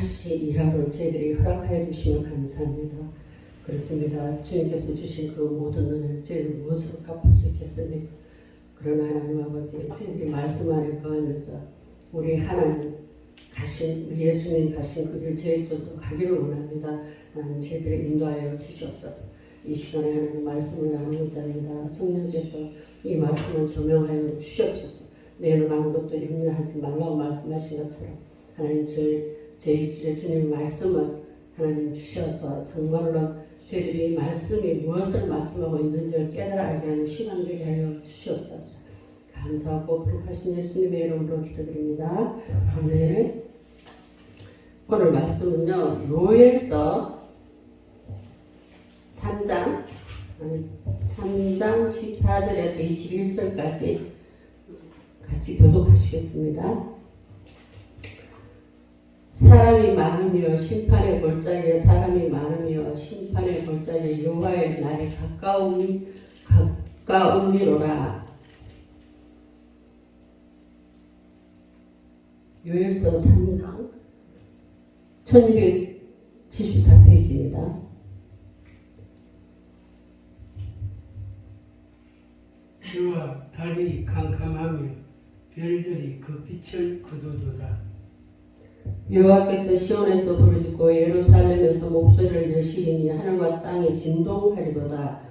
다시 이 하루를 저희들이 허락하여 주시면 감사합니다. 그렇습니다. 주님께서 주신 그 모든 은혜를 저희들 무엇으로 갚을 수 있겠습니까? 그러나 하나님 아버지, 저희들이 말씀 안에 거하면서 우리 하나님 가신, 우리 예수님 가신 그 길 저희들도 가기를 원합니다. 하나님 저희들을 인도하여 주시옵소서. 이 시간에 하나님 말씀을 나누고자 합니다. 성령께서 이 말씀을 조명하여 주시옵소서. 내일은 아무것도 염려하지 말라고 말씀하신 것처럼 하나님 제 입술에 주님의 말씀을 하나님 주셔서 정말로 저희들이 말씀이 무엇을 말씀하고 있는지를 깨달아 알게 하는 시간 되게 하여 주시옵소서. 감사하고 거룩하신 예수님의 이름으로 기도드립니다. 아멘. 오늘 말씀은요, 요엘서 3장 14절에서 21절까지 같이 교독하시겠습니다. 사람이 많으며 심판의 골짜기에 사람이 많으며 심판의 골짜기에 여호와의 날이 가까우니로라. 요엘서 3장 1274페이지입니다. 해와 달이 캄캄하며 별들이 그 빛을 거두도다. 여호와께서 시온에서 부르짖고 예루살렘에서 목소리를 여시리니 하늘과 땅이 진동하리로다.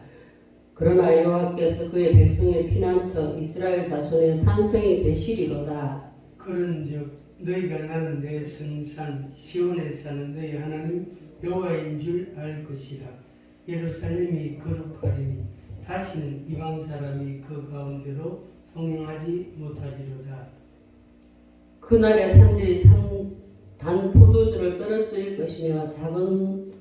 그러나 여호와께서 그의 백성의 피난처 이스라엘 자손의 산성이 되시리로다. 그런즉 너희가 나는 내 성산 시온에 사는 너희 하나님 여호와인 줄 알 것이라. 예루살렘이 거룩하리니 다시는 이방 사람이 그 가운데로 통행하지 못하리로다. 그날의 산들이 단 포도주를 떨어뜨릴 것이며 작은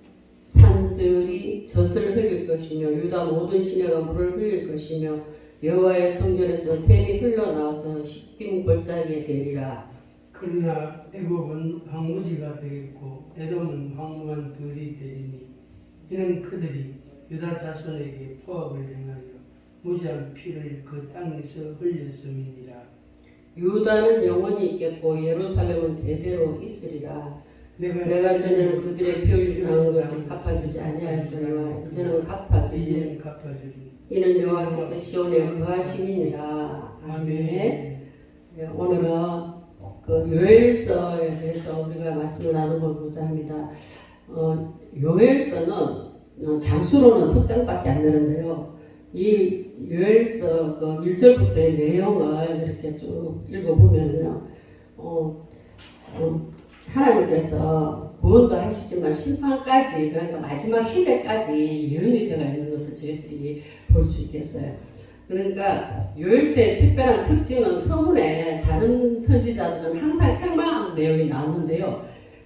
산들이 젖을 흘릴 것이며 유다 모든 시내가 물을 흘릴 것이며 여호와의 성전에서 샘이 흘러나와서 씻긴 골짜기에 되리라. 그러나 애굽은 황무지가 되겠고 에돔은 황무한 들이 되리니 이는 그들이 유다 자손에게 포악을 행하여 무지한 피를 그 땅에서 흘렸음이니라. 유다는 영원히 있겠고 예루살렘은 대대로 있으리라. 내가 전에는 그들의 피 흘림 당한 것을 갚아주지 아니하였더니와 이제는 갚아주리니 이는 여호와께서 시온에 거하시니라. 아멘. 오늘은 그 요엘서에 대해서 우리가 말씀을 나눠보고자 합니다. 요엘서는 장수로는 석장밖에 안 되는데요. 이 요엘서 그 1절부터의 내용을 이렇게 쭉 읽어보면요, 하나님께서 구원도 하시지만 심판까지, 그러니까 마지막 시대까지 예언이 되어 있는 것을 저희들이 볼 수 있겠어요. 그러니까 요엘서의 특별한 특징은 서문에 다른 선지자들은 항상 책망하는 내용이 나오는데요.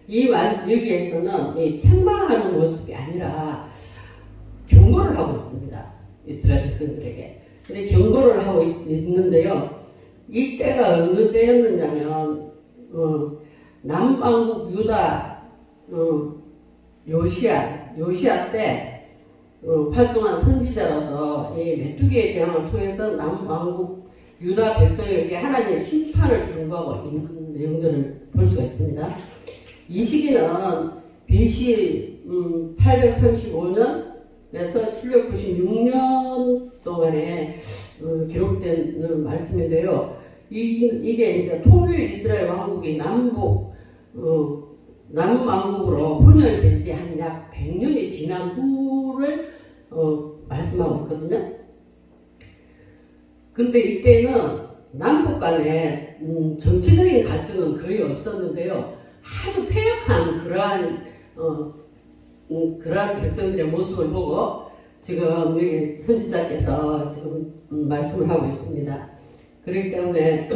여기에서는 이 책망하는 모습이 아니라 경고를 하고 있습니다. 이스라엘 백성들에게. 근데 경고를 하고 있는데요. 이 때가 어느 때였느냐면 남왕국 유다 요시야 때 활동한 선지자로서 이 메뚜기의 재앙을 통해서 남왕국 유다 백성에게 하나님의 심판을 경고하고 있는 내용들을 볼 수가 있습니다. 이 시기는 BC 835년에서 796년 동안에 기록된 말씀인데요. 이게 이제 통일 이스라엘 왕국이 남왕국으로 분열된 지 한 약 100년이 지난 후를 말씀하고 있거든요. 근데 이때는 남북 간에 정치적인 갈등은 거의 없었는데요. 아주 패역한 그러한 백성들의 모습을 보고 지금 여기 선지자께서 지금 말씀을 하고 있습니다. 그렇기 때문에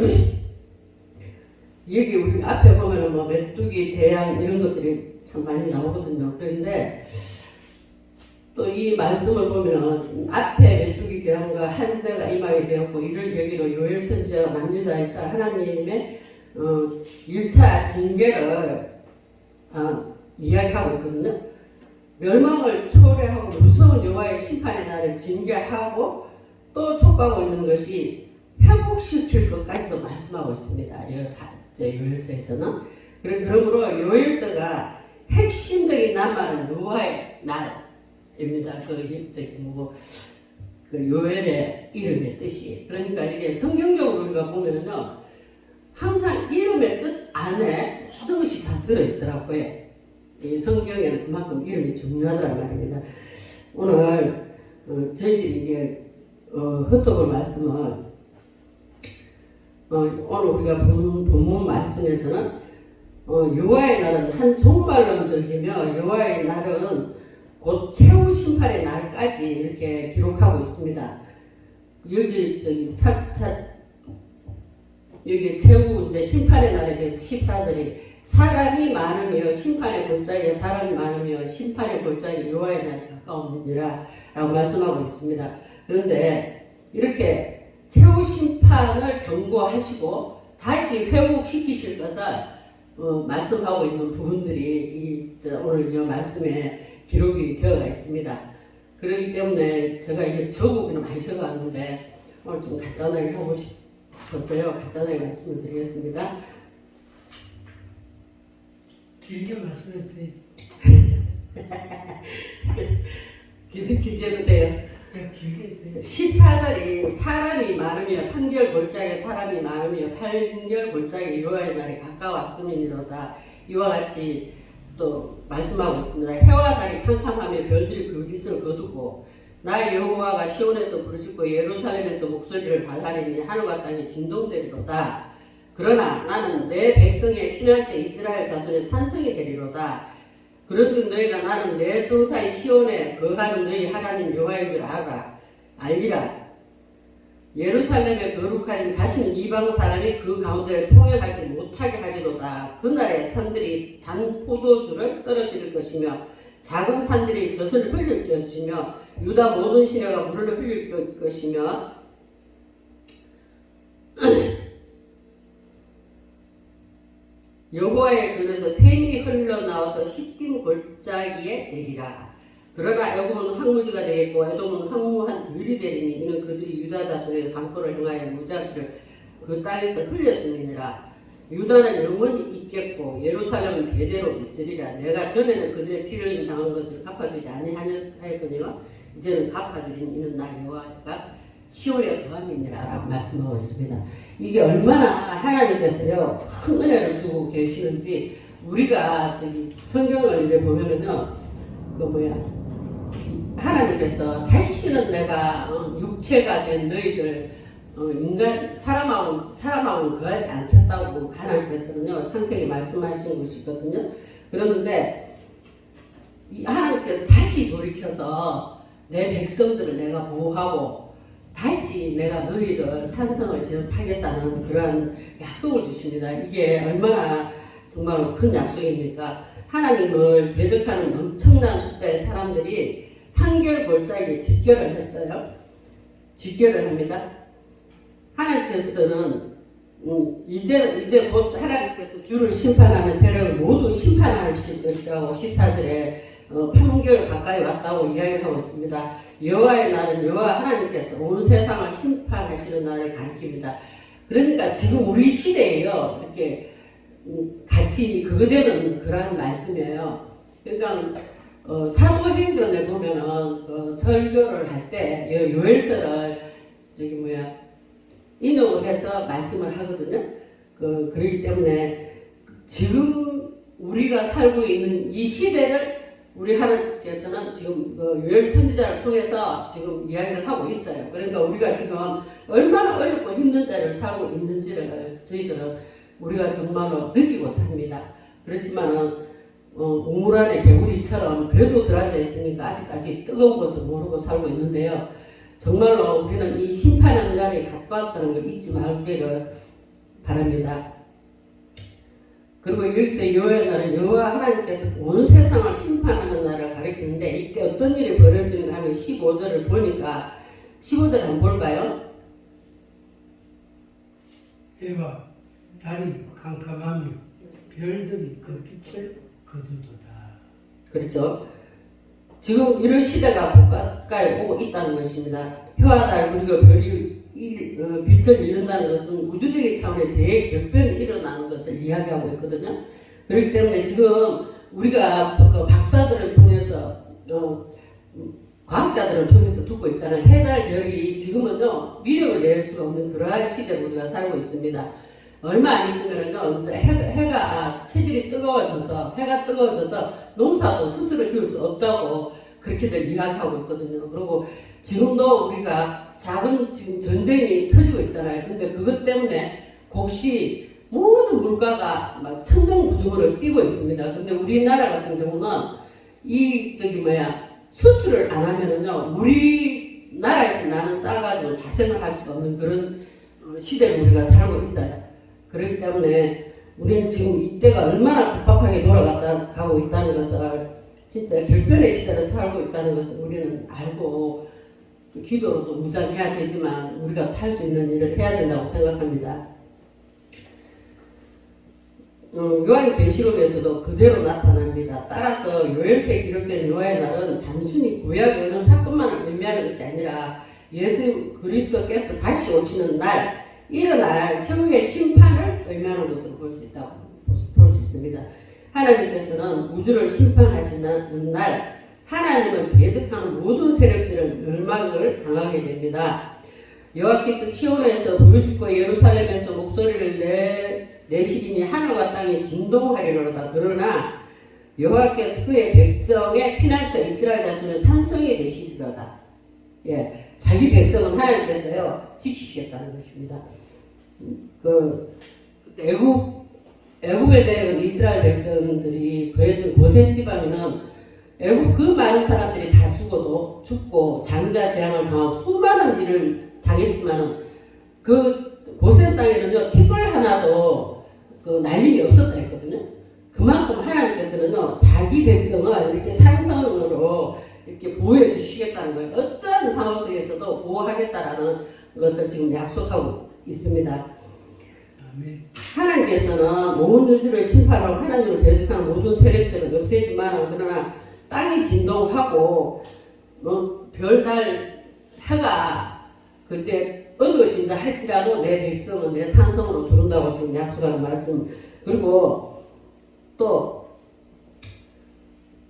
여기 우리 앞에 보면은 뭐 메뚜기, 재앙 이런 것들이 참 많이 나오거든요. 그런데 또 이 말씀을 보면 앞에 메뚜기 재앙과 한세가 임하게 되었고 이를 계기로 요엘 선지자가 남유다에서 하나님의 1차 징계를 이야기하고 있거든요. 멸망을 초래하고 무서운 여호와의 심판의 날을 징계하고 또 촉구하고 있는 것이 회복시킬 것까지도 말씀하고 있습니다. 요엘서에서는. 그러므로 요엘서가 핵심적인 낱말은 여호와의 날입니다. 그 요엘의 이름의 뜻이. 그러니까 이게 성경적으로 우리가 보면은요, 항상 이름의 뜻 안에 모든 것이 다 들어있더라고요. 이 성경에는 그만큼 이름이 중요하더란 말입니다. 오늘 저희들이 이게 흩어볼 말씀은 오늘 우리가 본문 말씀에서는 여호와의 날은 한 종말론 절기며 여호와의 날은 곧 최후 심판의 날까지 이렇게 기록하고 있습니다. 여기 여기 최후 이제 심판의 날에 대해서 14절이 사람이 많으며 심판의 골짜기에 사람이 많으며 심판의 골짜기 여호와의 날이 가까우니라 라고 말씀하고 있습니다. 그런데 이렇게 최후 심판을 경고하시고 다시 회복시키실 것을 말씀하고 있는 부분들이 오늘 이 말씀에 기록이 되어가 있습니다. 그렇기 때문에 제가 이게 적으기는 많이 적어왔는데 오늘 좀 간단하게 하고 싶어서요. 간단하게 말씀을 드리겠습니다. 길게 말씀해도 돼. 길게 해도 돼요. 네, 길게 돼. 14절이 사람이 많으며 판결 골짜기에 사람이 많으며 판결 골짜기 여호와의 날이 가까웠음이니로다. 이와 같이 또 말씀하고 있습니다. 해와 달이 캄캄하며 별들이 그 빛을 거두고 나의 여호와가 시온에서 부르짖고 예루살렘에서 목소리를 발하리니 하늘과 땅이 진동되리로다. 그러나 나는 내 백성의 피난처 이스라엘 자손의 산성이 되리로다. 그런즉 너희가 나는 내 성사인 시온에 거하는 너희 하나님 여호와인 줄 알리라. 예루살렘에 거룩하니 다시는 이방 사람이 그 가운데 통행하지 못하게 하리로다. 그날에 산들이 단 포도주를 떨어뜨릴 것이며 작은 산들이 젖을 흘릴 것이며 유다 모든 시내가 물을 흘릴 것이며 여호와의 전에서 샘이 흘러나와서 시딤 골짜기에 내리라. 그러나 애굽은 황무지가 되겠고 에돔은 황무한 들이 되리니 이는 그들이 유다 자손의 강포를 행하여 무자비를 그 땅에서 흘렸음이니라. 유다는 영원히 있겠고 예루살렘은 대대로 있으리라. 내가 전에는 그들의 피를 당한 것을 갚아주지 아니하였거니와 이제는 갚아주리니 이는 나 여호와가 시온에 거함이니라 라고 말씀하고 있습니다. 이게 얼마나 하나님께서요 큰 은혜를 주고 계시는지 우리가 성경을 이제 보면은요 하나님께서 다시는 내가 육체가 된 너희들 인간 사람하고는 거하지 않겠다고 하나님께서는요 창세기 말씀하신 것이거든요. 그런데 하나님께서 다시 돌이켜서 내 백성들을 내가 보호하고 다시 내가 너희를 산성을 지어서 그런 약속을 주십니다. 이게 얼마나 정말 큰 약속입니까? 하나님을 대적하는 엄청난 숫자의 사람들이 판결 골짜기에 집결을 했어요. 집결을 합니다. 하나님께서는 이제 곧 하나님께서 주를 심판하는 세력을 모두 심판하실 것이라고 14절에 판결 가까이 왔다고 이야기를 하고 있습니다. 여호와의 날은 여호와 하나님께서 온 세상을 심판하시는 날을 가리킵니다. 그러니까 지금 우리 시대에요 이렇게 같이 그거되는 그러한 말씀이에요. 그러니까 사도행전에 보면은 설교를 할 때 요엘서를 인용을 해서 말씀을 하거든요. 그렇기 때문에 지금 우리가 살고 있는 이 시대를 우리 하나님께서는 지금 요엘 선지자를 통해서 지금 이야기를 하고 있어요. 그러니까 우리가 지금 얼마나 어렵고 힘든 때를 살고 있는지를 저희들은 우리가 정말로 느끼고 삽니다. 그렇지만은 우물 안에 개구리처럼 그래도 들어앉아 있으니까 아직까지 뜨거운 것을 모르고 살고 있는데요. 정말로 우리는 이 심판의 날이 가까웠다는 걸 잊지 말기를 바랍니다. 그리고 여기서 여호와의 날은 여호와 하나님께서 온 세상을 심판하는 날을 가리키는데 이때 어떤 일이 벌어지는가 하면 15절을 보니까 15절 한번 볼까요? 해와 달이 캄캄하며 별들이 그 빛을 거두도다. 그렇죠. 지금 이런 시대가 가까이 오고 있다는 것입니다. 해와 달 그리고 별이 빛을 잃는다는 것은 우주적인 차원의 대격변이 일어나는 것을 이야기하고 있거든요. 그렇기 때문에 지금 우리가 박사들을 통해서 과학자들을 통해서 듣고 있잖아요. 해달 별이 지금은요 위력을 낼 수가 없는 그러한 시대를 우리가 살고 있습니다. 얼마 안 있으면은요 이제 해가 체질이 뜨거워져서 해가 뜨거워져서 농사도 스스로 지을 수 없다고 그렇게들 이야기하고 있거든요. 그리고 지금도 우리가 작은 지금 전쟁이 터지고 있잖아요. 근데 그것 때문에 곡시 모든 물가가 막 천정부중으로 뛰고 있습니다. 근데 우리나라 같은 경우는 수출을 안 하면은요 우리나라에서 나는 쌀가지고 자생을 할 수가 없는 그런 시대를 우리가 살고 있어요. 그렇기 때문에 우리는 지금 이때가 얼마나 급박하게 돌아가고 있다는 것을 진짜 결변의 시대를 살고 있다는 것을 우리는 알고 기도로도 무장해야 되지만 우리가 할 수 있는 일을 해야 된다고 생각합니다. 요한계시록에서도 그대로 나타납니다. 따라서 요엘서에 기록된 요한의 날은 단순히 구약의 어느 사건만을 의미하는 것이 아니라 예수 그리스도께서 다시 오시는 날, 일어날 최후의 심판을 의미하는 것으로 볼 수 있습니다. 하나님께서는 우주를 심판하시는 날 하나님을 대적하는 모든 세력들은 멸망을 당하게 됩니다. 여호와께서 시온에서 보여주고 예루살렘에서 목소리를 내시리니 하늘과 땅이 진동하리로다. 그러나 여호와께서 그의 백성의 피난처 이스라엘 자손을 산성해 내시리로다. 예, 자기 백성은 하나님께서요 지키시겠다는 것입니다. 애굽에 내려간 이스라엘 백성들이 거했던 고센 지방에는 애굽 그 많은 사람들이 다 죽고 장자 재앙을 당하고 수많은 일을 당했지만은 그 고센 땅에는요 티끌 하나도 날림이 없었다 했거든요. 그만큼 하나님께서는요 자기 백성을 이렇게 산성으로 이렇게 보호해 주시겠다는 거예요. 어떠한 상황 속에서도 보호하겠다라는 것을 지금 약속하고 있습니다. 아멘. 하나님께서는 온 우주를 심판하고 하나님을 대적하는 모든 세력들을 없애지만 그러나 땅이 진동하고 별, 달, 해가 그제 어두워진다 할지라도 내 백성은 내 산성으로 들어온다고 지금 약속하는 말씀. 그리고 또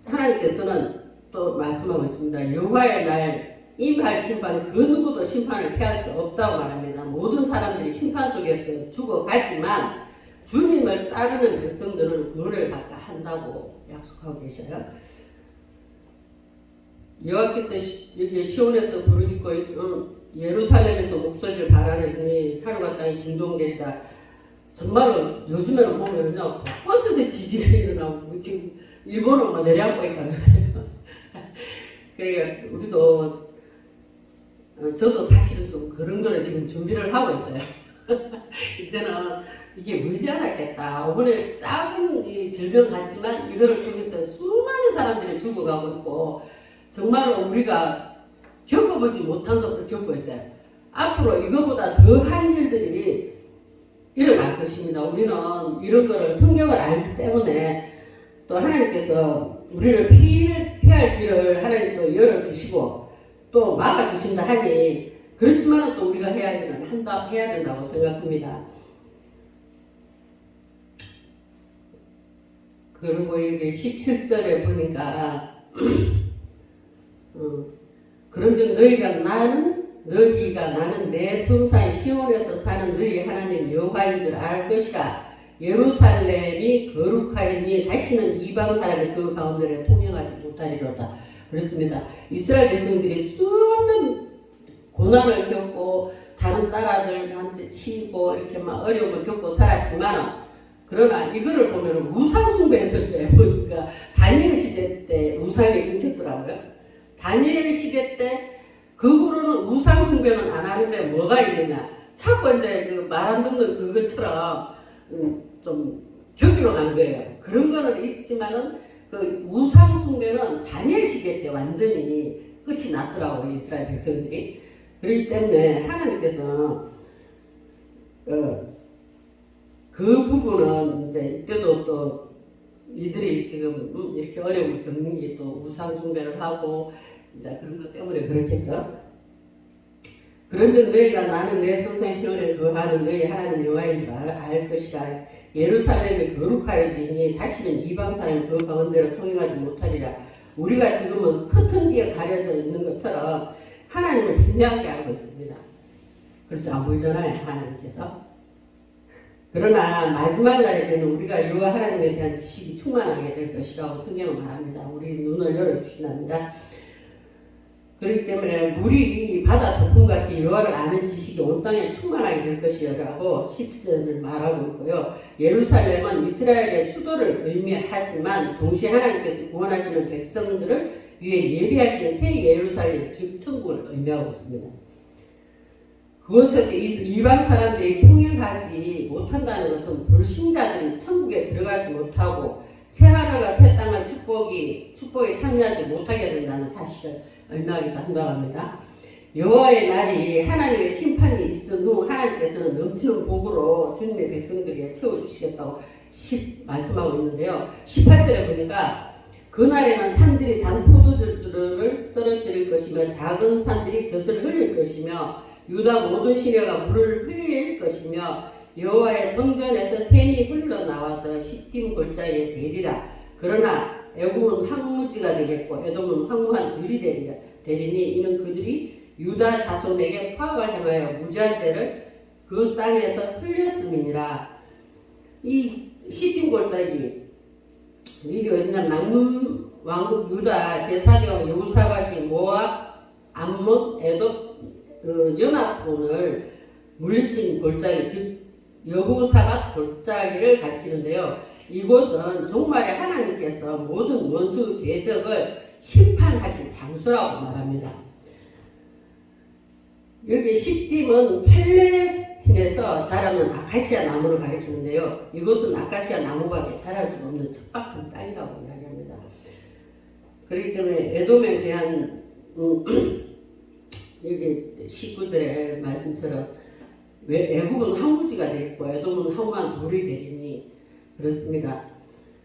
하나님께서는 또 말씀하고 있습니다. 여호와의 날 임할 심판 그 누구도 심판을 피할 수 없다고 말합니다. 모든 사람들이 심판 속에서 죽어가지만 주님을 따르는 백성들은 구원을 받게 한다고 약속하고 계셔요. 여호와께서 여기 시온에서 부르짖고 예루살렘에서 목소리를 발하느니 하늘과 땅이 진동되리다. 정말로 요즘에는 보면은요 곳곳에서 지진이 일어나고 지금 일본은 뭐 내려앉고 있다면서요. 그러니까 우리도 저도 사실은 좀 그런 거를 지금 준비를 하고 있어요. 이제는 이게 머지않았겠다. 이번에 작은 이 질병 같지만 이거를 통해서 수많은 사람들이 죽어가고 있고 정말로 우리가 겪어보지 못한 것을 겪고 있어요. 앞으로 이거보다 더한 일들이 일어날 것입니다. 우리는 이런 거를 성경을 알기 때문에 또 하나님께서 우리를 피할 길을 하나님 또 열어주시고 또 막아주신다 하니 그렇지만 또 우리가 해야 된다고 생각합니다. 그리고 이게 17절에 보니까 그런즉 너희가 나는 내 성산 시온에서 사는 너희 하나님 여호와인 줄 알 것이라. 예루살렘이 거룩하리니 다시는 이방 사람이 그 가운데 통행하지 못하리로다. 그렇습니다. 이스라엘 백성들이 수없는 고난을 겪고 다른 나라들한테 치고 이렇게 막 어려움을 겪고 살았지만 그러나 이거를 보면 우상 숭배했을 때 보니까 다니엘 시대 때 우상이 끊겼더라고요. 다니엘 시대 때 그 후로는 우상 숭배는 안 하는데 뭐가 있느냐? 자꾸 이제 그 말 안 듣는 그것처럼 좀 겪기로 가는 거예요. 그런 거는 있지만은 그 우상 숭배는 다니엘 시대 때 완전히 끝이 났더라고요. 이스라엘 백성들이. 그렇기 때문에 하나님께서는 그 부분은 이제 이때도 또 이들이 지금 이렇게 어려움을 겪는 게 또 우상 숭배를 하고 이제 그런 것 때문에 그렇겠죠. 그런즉 너희가 나는 내 성산 시온에 거하는 너희 하나님 여호와인 줄 알 것이라. 예루살렘이 거룩하리니 다시는 이방 사람이 그 가운데로 통행하지 못하리라. 우리가 지금은 커튼 뒤에 가려져 있는 것처럼 하나님을 희미하게 알고 있습니다. 그래서 안 보이잖아요, 하나님께서. 그러나 마지막 날에 되는 우리가 여호와 하나님에 대한 지식이 충만하게 될 것이라고 성경은 말합니다. 우리 눈을 열어주시답니다. 그렇기 때문에 물이 바다 덮음같이 여호와를 아는 지식이 온 땅에 충만하게 될 것이라고 17절을 말하고 있고요. 예루살렘은 이스라엘의 수도를 의미하지만 동시에 하나님께서 구원하시는 백성들을 위해 예비하신 새 예루살렘, 즉 천국을 의미하고 있습니다. 그곳에서 이방 사람들이 통행하지 못한다는 것은 불신자들이 천국에 들어가지 못하고 새 하늘과 새 땅을 축복에 참여하지 못하게 된다는 사실을 의미하기도 한다고 합니다. 여호와의 날이 하나님의 심판이 있은 후 하나님께서는 넘치는 복으로 주님의 백성들에게 채워주시겠다고 말씀하고 있는데요. 18절에 보니까 그날에는 산들이 단 포도주를 떨어뜨릴 것이며 작은 산들이 젖을 흘릴 것이며 유다 모든 시내가 물을 흘릴 것이며 여호와의 성전에서 샘이 흘러나와서 시딤 골짜기에 되리라. 그러나 애굽은 황무지가 되겠고 에돔은 황무한 들이 되리니 이는 그들이 유다 자손에게 파악을 행하여 무지한 죄를 그 땅에서 흘렸음이니라. 이 시딤 골짜기 이게 어디냐 남왕국 유다 제4대 여호사밧이 모압 암몬 에돔 연합군을 물리친 골짜기 즉 여호사밧 골짜기를 가리키는데요. 이곳은 정말에 하나님께서 모든 원수 대적을 심판하신 장소라고 말합니다. 여기 시딤은 팔레스틴에서 자라는 아카시아 나무를 가리키는데요. 이곳은 아카시아 나무밖에 자랄 수 없는 척박한 땅이라고 이야기합니다. 그렇기 때문에 에돔에 대한 여기 19절의 말씀처럼 왜 애굽은 황무지가 되겠고 에돔은 황무한 돌이 되리니 그렇습니다.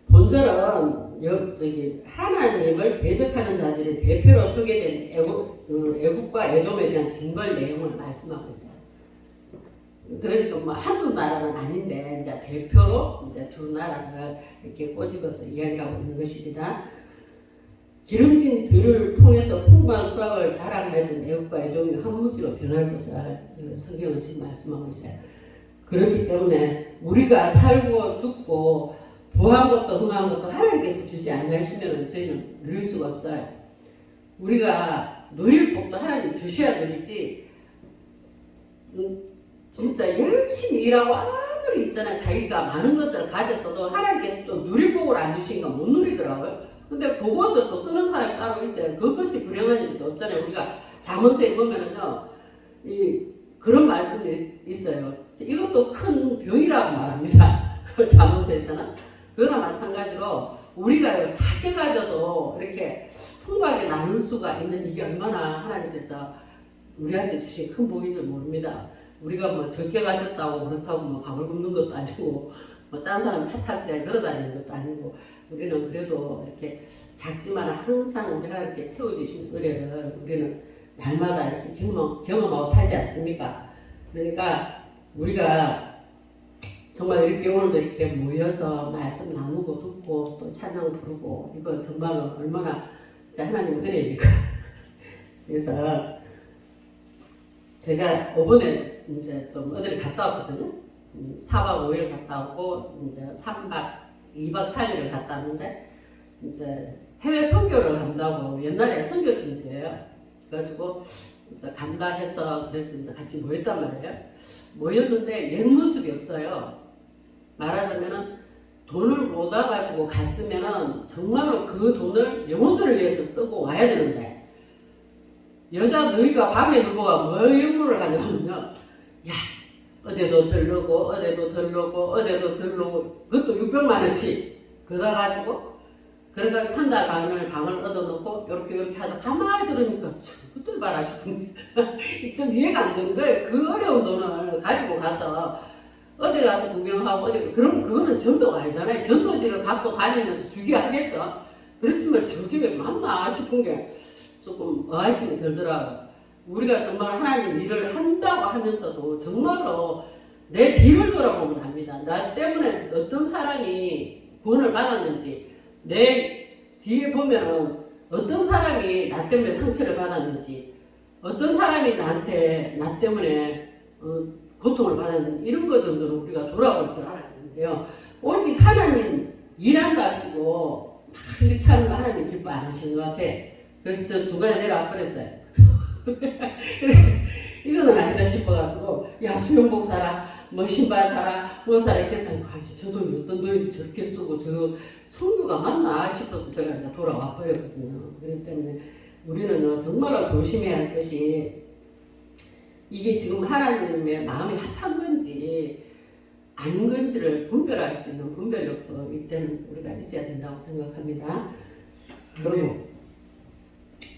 본절은 하나님을 대적하는 자들의 대표로 소개된 애굽과 에돔에 대한 징벌 내용을 말씀하고 있어요. 그러니까 뭐 한두 나라는 아닌데 이제 대표로 이제 두 나라를 이렇게 꼬집어서 이야기하고 있는 것입니다. 기름진 들을 통해서 풍부한 수확을 자랑하였던 애굽과 에돔이 황무지로 변할 것을 성경은 지금 말씀하고 있어요. 그렇기 때문에 우리가 살고 죽고 부한 것도 흥한 것도 하나님께서 주지 아니하시면 저희는 누릴 수가 없어요. 우리가 누릴 복도 하나님 주셔야 누리지. 진짜 열심히 일하고 아무리 있잖아요. 자기가 많은 것을 가졌어도 하나님께서 또 누릴 복을 안 주시니까 못 누리더라고요. 근데 그것을 또 쓰는 사람이 따로 있어요. 그것이 불행한 일도 없잖아요. 우리가 잠언서에 보면은요, 그런 말씀이 있어요. 이것도 큰 병이라고 말합니다. 잠언서에서는. 그러나 마찬가지로 우리가 작게 가져도 이렇게 풍부하게 나눌 수가 있는 이게 얼마나 하나님께서 우리한테 주신 큰 복인 줄 모릅니다. 우리가 뭐 적게 가졌다고 그렇다고 뭐 밥을 굶는 것도 아니고 뭐 딴 사람 차 탈 때 걸어다니는 것도 아니고 우리는 그래도 이렇게 작지만 항상 우리 하나님께 채워주신 은혜를 우리는 날마다 이렇게 경험하고 살지 않습니까? 그러니까 우리가 정말 이렇게 오늘도 이렇게 모여서 말씀 나누고 듣고 또 찬양 부르고 이거 정말 얼마나 진짜 하나님 은혜입니까? 그래서 제가 이번에 이제 좀 어디를 갔다 왔거든요. 4박 5일 갔다 오고 이제 2박 3일을 갔다 왔는데 이제 해외 선교를 간다고 옛날에 선교팀들이에요. 그래가지고 이제 간다 해서 그래서 이제 같이 모였단 말이에요. 모였는데 옛 모습이 없어요. 말하자면은 돈을 못 와가지고 갔으면은 정말로 그 돈을 영혼들을 위해서 쓰고 와야 되는데 여자 너희가 밤에 누구가 뭐 영무를 하냐면요. 야 어디도 들르고 어디도 들르고 어디도 들르고 그것도 600만 원씩 걷어가지고 그러니까 한 달 반을 방을 얻어놓고 이렇게 하자 가만히 들으니까 그들 봐라 싶은 게 좀 이해가 안 되는 거예요. 그 어려운 돈을 가지고 가서 어디 가서 구경하고 어디 그거는 전도가 아니잖아요. 전도지를 갖고 다니면서 주게 하겠죠. 그렇지만 저게 맞나 싶은 게 조금 의아심이 들더라고요. 우리가 정말 하나님 일을 한다고 하면서도 정말로 내 뒤를 돌아보면 압니다. 나 때문에 어떤 사람이 구원을 받았는지, 내 뒤에 보면은 어떤 사람이 나 때문에 상처를 받았는지, 어떤 사람이 나한테 나 때문에 고통을 받았는지, 이런 것 정도는 우리가 돌아볼 줄 알아야 되는데요. 오직 하나님 일한다 하시고 막 이렇게 하는 거 하나님 기뻐 안 하시는 것 같아. 그래서 저 중간에 내려와 버렸어요. 이거는 아니다 싶어가지고, 야, 수영복 사라, 뭐 신발 사라, 뭐 사라, 이렇게 해서, 저 돈이 어떤 돈인지 저렇게 쓰고, 저 성교가 맞나 싶어서 제가 이제 돌아와 버렸거든요. 그렇기 때문에 우리는 정말로 조심해야 할 것이, 이게 지금 하나님의 마음이 합한 건지 아닌 건지를 분별할 수 있는 분별력도 이때는 우리가 있어야 된다고 생각합니다. 그리고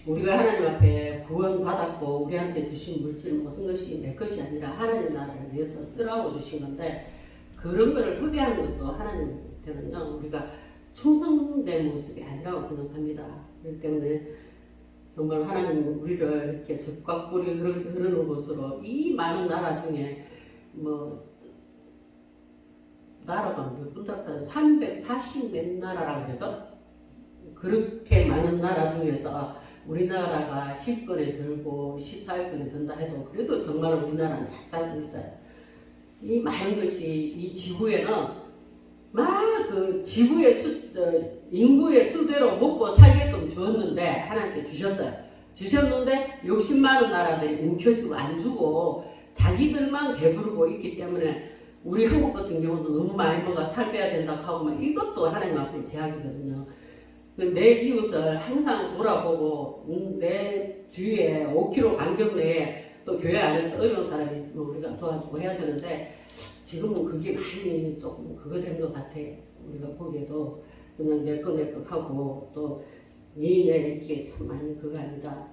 우리가 하나님 앞에 구원받았고 우리한테 주신 물질 모든 것이 내 것이 아니라 하나님 나라를 위해서 쓰라고 주신 건데, 그런 거를 허비하는 것도 하나님한테는요 우리가 충성된 모습이 아니라고 생각합니다. 그렇기 때문에 정말 하나님은 우리를 이렇게 적과 꿀이 흐르는 곳으로, 이 많은 나라 중에 뭐 나라가 몇 군데 340 몇 나라라고 그러죠? 그렇게 많은 나라 중에서 우리나라가 10권에 들고 14위권에 든다 해도 그래도 정말 우리나라는 잘 살고 있어요. 이 많은 것이 이 지구에는 막 그 지구의 인구의 수대로 먹고 살게끔 주었는데, 하나님께 주셨어요. 주셨는데 욕심 많은 나라들이 움켜쥐고 안 주고 자기들만 배부르고 있기 때문에 우리 한국 같은 경우도 너무 많이 먹어 살 빼야 된다고 하고 막, 이것도 하나님 앞에 제약이거든요. 내 이웃을 항상 돌아보고 내 주위에 5km 간격 내에 또 교회 안에서 어려운 사람이 있으면 우리가 도와주고 해야 되는데, 지금은 그게 많이 조금 그거 된 것 같아. 우리가 보기에도 그냥 내 거 하고 또 니네 이렇게 참 많이 그거 아니다.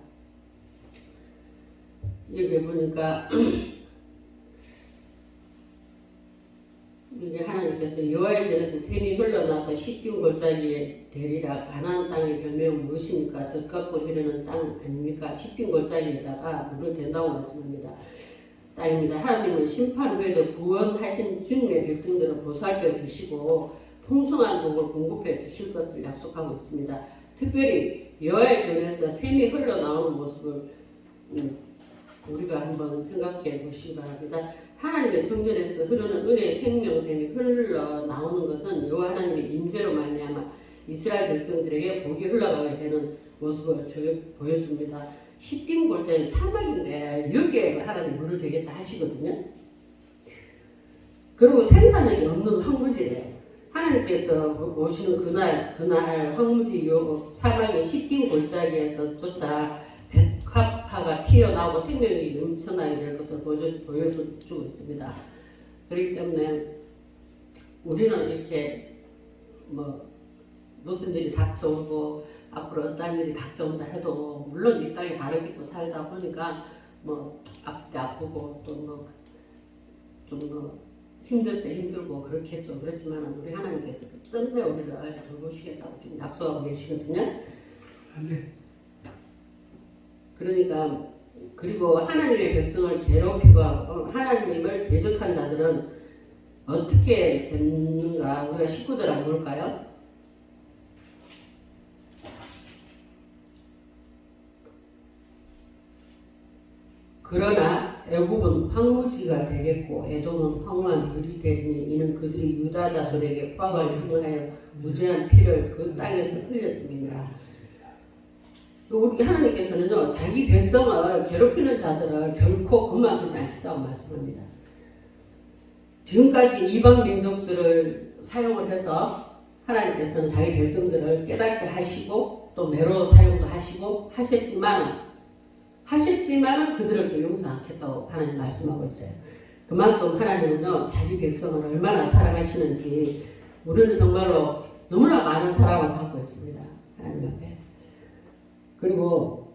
여기 보니까 이게 하나님께서 여호와의 전에서 샘이 흘러나서 시띠운 골짜기에 되리라. 가나안 땅의 별명은 무엇입니까? 젖과 꿀 흐르는 땅 아닙니까? 시띠운 골짜기에다가 물을 댄다고 말씀합니다. 땅입니다. 하나님은 심판 후에도 구원하신 주님의 백성들을 보살펴 주시고 풍성한 복을 공급해 주실 것을 약속하고 있습니다. 특별히 여호와의 전에서 샘이 흘러나오는 모습을 우리가 한번 생각해 보시기 바랍니다. 하나님의 성전에서 흐르는 은혜의 생명샘이 흘러나오는 것은 여호와 하나님의 임재로 말미암아 이스라엘 백성들에게 복이 흘러가게 되는 모습을 보여줍니다. 시딤 골짜기 사막인데 여기에 하나님 물을 대겠다 하시거든요. 그리고 생산력이 없는 황무지래요. 하나님께서 오시는 그날 황무지 사막의 시딤 골짜기에서조차 백합화가 피어나고 생명이 넘쳐나게 될 것을 보여주고 있습니다. 그렇기 때문에 우리는 이렇게 무슨 일이 닥쳐오고 앞으로 어떤 일이 닥쳐온다 해도, 물론 이 땅에 발을 딛고 살다 보니까 앞도 아프고 또 좀 힘들 때 힘들고 그렇겠죠. 그렇지만 우리 하나님께서 끝내 우리를 돌보시겠다고 지금 약속하고 계시거든요. 아멘. 그러니까, 그리고 하나님의 백성을 괴롭히고 하나님을 대적한 자들은 어떻게 됐는가? 우리가 19절 한번 볼까요? 그러나 애굽은 황무지가 되겠고 에돔은 황무한 들이 되리니, 이는 그들이 유다 자손에게 포악을 행하여 무죄한 피를 그 땅에서 흘렸습니다. 우리 하나님께서는요, 자기 백성을 괴롭히는 자들을 결코 그만두지 않겠다고 말씀합니다. 지금까지 이방 민족들을 사용을 해서 하나님께서는 자기 백성들을 깨닫게 하시고 또 매로 사용도 하시고 하셨지만은 그들을 또 용서 않겠다고 하나님 말씀하고 있어요. 그만큼 하나님은요, 자기 백성을 얼마나 사랑하시는지 우리는 정말로 너무나 많은 사랑을 받고 있습니다. 하나님 앞에. 그리고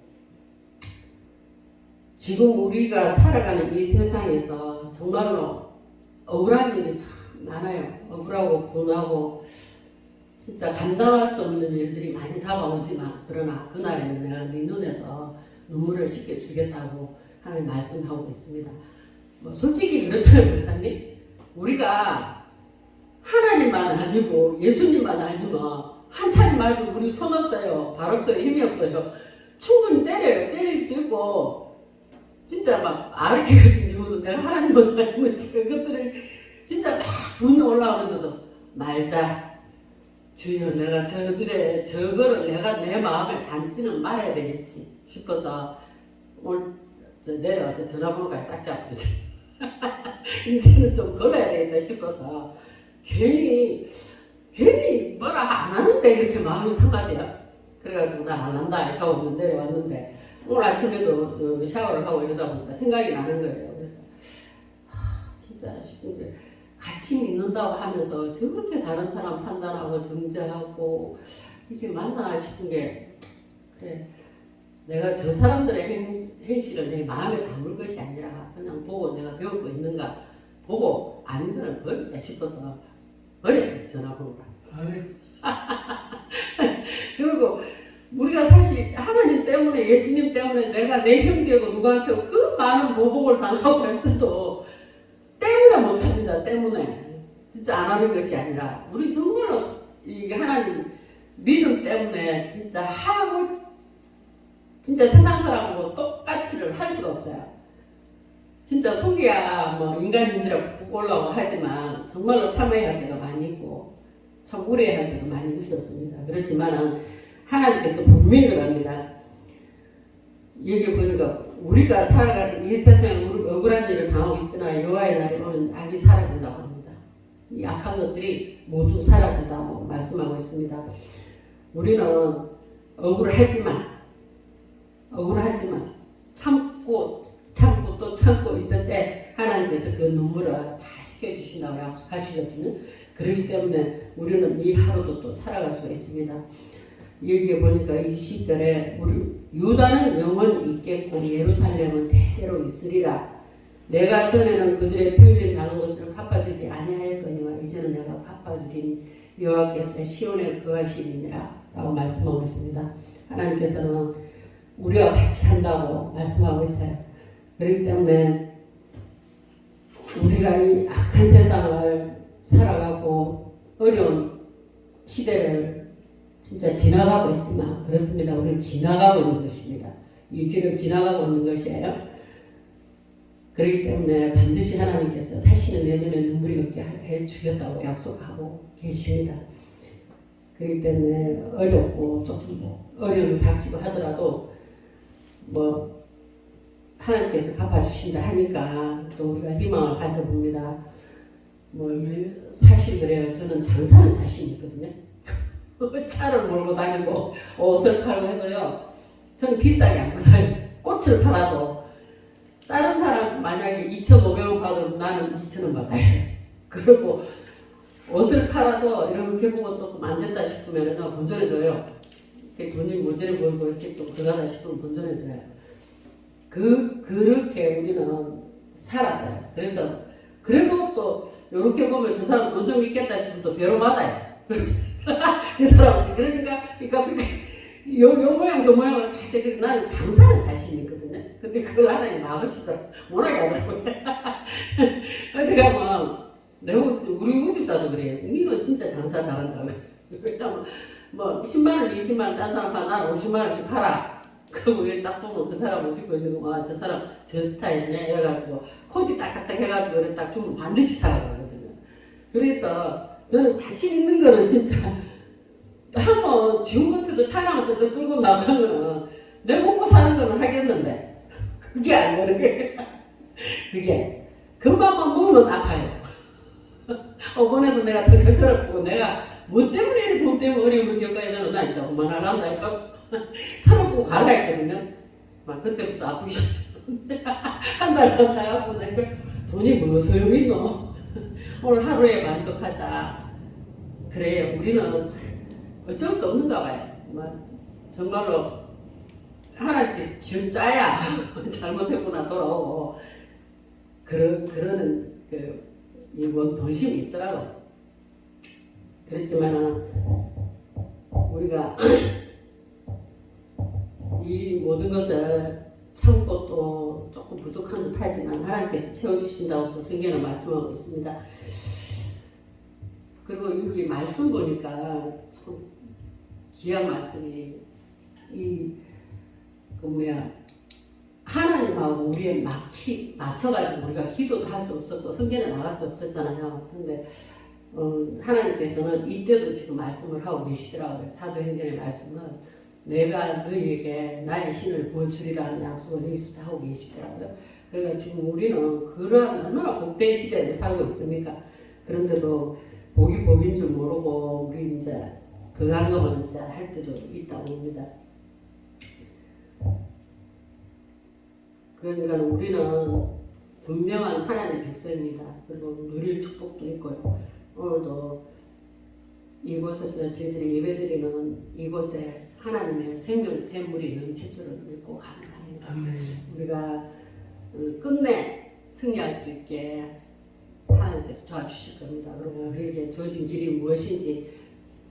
지금 우리가 살아가는 이 세상에서 정말로 억울한 일이 참 많아요. 억울하고 분하고 진짜 감당할 수 없는 일들이 많이 다가오지만, 그러나 그날에는 내가 네 눈에서 눈물을 씻겨주겠다고 하나님 말씀하고 있습니다. 뭐 솔직히 그렇잖아요, 목사님. 우리가 하나님만 아니고 예수님만 아니면 한 차례 맞으면 우리 손 없어요, 발 없어요, 힘이 없어요. 충분히 때릴 수 있고 진짜 막 아르게 같은 경우도 내가 하나님만 아니면 저것들을 진짜 막 분이 올라오는데도 말자. 주여, 내가 저거를 내가 내 마음에 담지는 말아야 되겠지 싶어서 오늘 내려와서 전화번호까지 싹 잡고 있어요. 이제는 좀 걸어야 되겠다 싶어서 괜히 뭐라 안 하는데 이렇게 마음이 상하대요. 그래가지고 나 안 한다 이렇게 하고 내려왔는데 오늘 아침에도 샤워를 하고 이러다 보니까 생각이 나는 거예요. 그래서 진짜 싶은 게 같이 믿는다고 하면서 저렇게 다른 사람 판단하고 정죄하고 이게 맞나 싶은 게 그래, 내가 저 사람들의 행실을 내 마음에 담을 것이 아니라 그냥 보고 내가 배우고 있는가 보고 아닌 거는 버리자 싶어서 버렸어요, 전화번호를. 그리고 우리가 사실 하나님 때문에 예수님 때문에 내가 내 형제고 누구한테 그 많은 보복을 당하고 했어도 때문에 못합니다. 때문에 진짜 안 하는 것이 아니라 우리 정말로 이 하나님 믿음 때문에 진짜 하고 진짜 세상 사람하고 똑같이를 할 수가 없어요. 진짜 속이야 뭐 인간인지라 올라오고 하지만 정말로 참아야 할 때가 많이 있고 참 우려야 할 때도 많이 있었습니다. 그렇지만 하나님께서 분명히 그럽니다. 여기 보니까 우리가 살아가는 이 세상에 우리가 억울한 일을 당하고 있으나 여호와의 날이 오면 악이 사라진다고 합니다. 이 악한 것들이 모두 사라진다고 말씀하고 있습니다. 우리는 억울하지만 참고 또 참고 있을 때 하나님께서 그 눈물을 다 씻겨주신다고 약속하시거든요. 그렇기 때문에 우리는 이 하루도 또 살아갈 수가 있습니다. 여기에 보니까 20절에 우리 유다는 영원히 있겠고 예루살렘은 대대로 있으리라. 내가 전에는 그들의 피흘림 당한 것을 갚아주지 아니하였거니와 이제는 내가 갚아주리니 여호와께서 시온에 거하시리니라 라고 말씀하고 있습니다. 하나님께서는 우리와 같이 한다고 말씀하고 있어요. 그렇기 때문에 우리가 이 악한 세상을 살아가고 어려운 시대를 진짜 지나가고 있지만 그렇습니다. 우리는 지나가고 있는 것입니다. 이 길을 지나가고 있는 것이에요. 그렇기 때문에 반드시 하나님께서 다시는 내년에 눈물이 없게 해주겠다고 약속하고 계십니다. 그렇기 때문에 어렵고 조금 어려움이 닥치고 하더라도 뭐 하나님께서 갚아주신다 하니까 또 우리가 희망을 가져봅니다. 뭐 사실 그래요. 저는 장사는 자신 있거든요. 차를 몰고 다니고 옷을 팔고 해도요. 저는 비싸게 안 받아요. 꽃을 팔아도 다른 사람 만약에 2,500원 받으면 나는 2,000원 받아요. 그리고 옷을 팔아도 이렇게 보고 조금 안 된다 싶으면 그냥 본전해줘요. 이렇게 돈이 모자를 보이고 이렇게 좀 그러다 싶으면 본전해줘요. 그렇게 우리는 살았어요. 그래서 그래도 또 이렇게 보면 저 사람 돈 좀 있겠다 싶으면 또 배로 받아요. 그 사람 그러니까 요 모양 저 모양으로 다 제가 나는 장사는 자신 있거든요. 근데 그걸 하나님 막읍시다. 못하게 하더라고요. 내가 뭐 우리 우집사도 그래요. 니는 진짜 장사 잘한다고. 왜냐면 뭐 10만원 20만원 딴 사람 파 나는 50만원씩 팔아. 그리고 이렇게 딱 보면 그 사람 옷 입고 있는 거, 저 사람 저 스타일이네 이래가지고 코디 딱딱딱 해가지고 이렇게 딱 주면 반드시 사가거든요. 그래서 저는 자신 있는 거는 진짜 한번 지금 같아도 차량을 뜯어 끌고 나가면 내 먹고 사는 거는 하겠는데 그게 안 되는 거예요. 그게 금방만 먹으면 아파요. 이번에도 내가 덜덜 털어보고 내가 뭐 때문에 이렇게 돈 때문에 어려움을 겪어야 되나 나 진짜 그만한 남자니까 털어보고 갈라 했거든요. 막 그때부터 아프기 시작했는데 한 달 아프고 내가 돈이 뭐 소용있노. 오늘 하루에 만족하자. 그래요. 우리는 어쩔 수 없는가 봐요. 정말로 하나님께서 지은 짜야 잘못했구나 돌아오고 그러는 이건 본심이 있더라고요. 그렇지만 우리가 이 모든 것을 참고 또 조금 부족한 듯 하지만 하나님께서 채워주신다고 또 성경에 말씀하고 있습니다. 그리고 여기 말씀 보니까 참 귀한 말씀이 하나님하고 우리의 막혀가지고 우리가 기도도 할 수 없었고 성전에 나갈 수 없었잖아요. 근데 하나님께서는 이때도 지금 말씀을 하고 계시더라고요. 사도행전의 말씀을 내가 너희에게 나의 신을 부어주리라는 약속을 여기서 하고 계시더라고요. 그러니까 지금 우리는 그러한 얼마나 복된 시대에 살고 있습니까? 그런데도 복이 복인 줄 모르고 우리 이제 건강검을 이제 할 때도 있다고 봅니다. 그러니까 우리는 분명한 하나님의 백성입니다. 그리고 누릴 축복도 있고요. 오늘도 이곳에서 저희들이 예배드리는 이곳에 하나님의 생명 샘물이 넘칠 줄을 믿고 감사합니다. 아멘. 우리가 끝내 승리할 수 있게 하나님께서 도와주실 겁니다. 그리고 우리에게 주어진 길이 무엇인지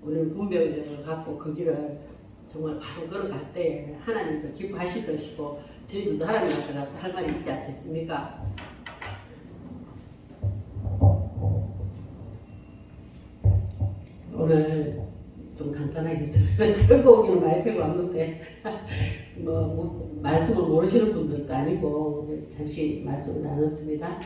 우리는 분별력을 갖고 그 길을 정말 바로 걸어갈 때 하나님도 기뻐하실 것이고 저희들도 하나님 앞에 가서 할 말이 있지 않겠습니까? 오늘 좀 간단하게 적어오기는 많이 적어왔는데 말씀을 모르시는 분들도 아니고 잠시 말씀을 나눴습니다.